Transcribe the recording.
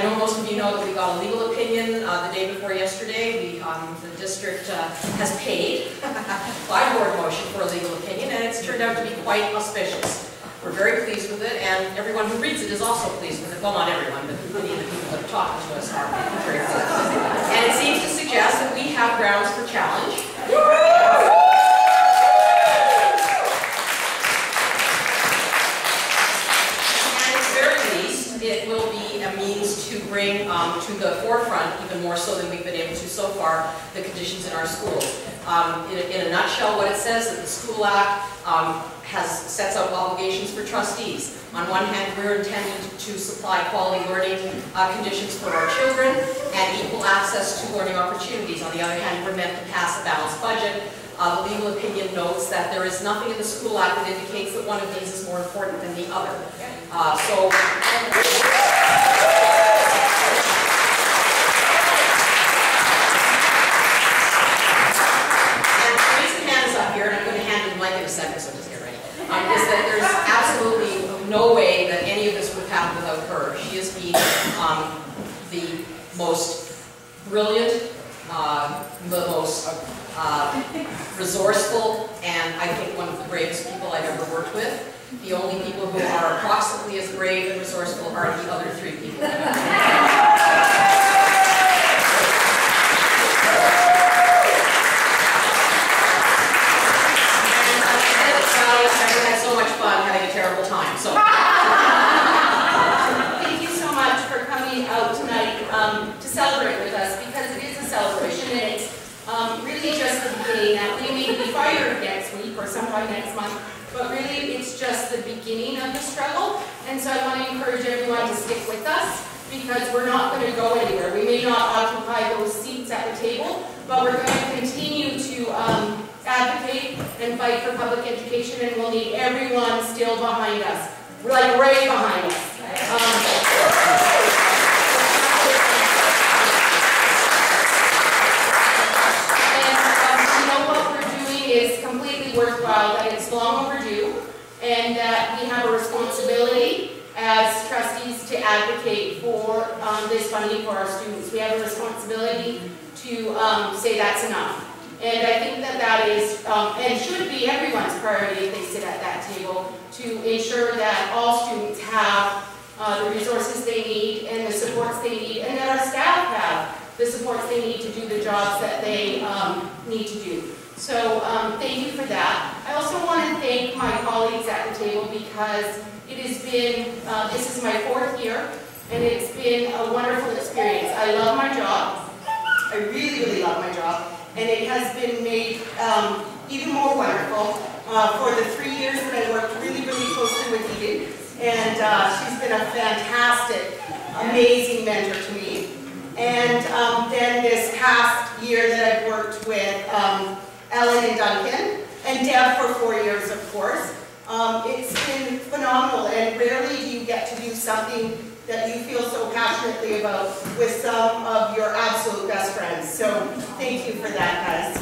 know most of you know that we got a legal opinion the day before yesterday. The district has paid by board motion for a legal opinion, and it's turned out to be quite auspicious. We're very pleased with it, and everyone who reads it is also pleased with it. Well, not everyone, but many of the people that are talking to us are very pleased with it. And it seems to suggest that we have grounds for challenge. It will be a means to bring to the forefront, even more so than we've been able to so far, the conditions in our schools. In a nutshell, what it says is that the School Act sets out obligations for trustees. On one hand, we're intended to supply quality learning conditions for our children and equal access to learning opportunities. On the other hand, we're meant to pass a balanced budget. The legal opinion notes that there is nothing in the School Act that indicates that one of these is more important than the other. And the reason hand is up here, and I'm going to hand you the mic in a second, so just get ready, is that there's absolutely no way that any of this would have happened without her. She has been the most brilliant, the most resourceful, and I think one of the bravest people I've ever worked with. The only people who are approximately as brave and resourceful are the other three people I've ever worked with. I've had so much fun having a terrible time. So. Thank you so much for coming out tonight to celebrate with us, because it is a celebration, and it's really just the beginning. Now, we may be fired next week or sometime next month, but really it's just the beginning of the struggle. And so I want to encourage everyone to stick with us, because we're not going to go anywhere. We may not occupy those seats at the table, but we're going to continue to advocate and fight for public education, and we'll need everyone still behind us. We're like right behind us. Is completely worthwhile, that it's long overdue, and that we have a responsibility as trustees to advocate for this funding for our students. We have a responsibility to say that's enough. And I think that that is, and should be everyone's priority if they sit at that table, to ensure that all students have the resources they need and the supports they need, and that our staff have the supports they need to do the jobs that they need to do. So thank you for that. I also want to thank my colleagues at the table, because it has been, this is my 4th year, and it's been a wonderful experience. I love my job. I really, really love my job. And it has been made even more wonderful for the 3 years that I worked really, really closely with Edie. And she's been a fantastic, amazing mentor to me. And then this past year that I've worked with Ellen and Duncan, and Deb for 4 years, of course. It's been phenomenal, and rarely do you get to do something that you feel so passionately about with some of your absolute best friends. So thank you for that, guys.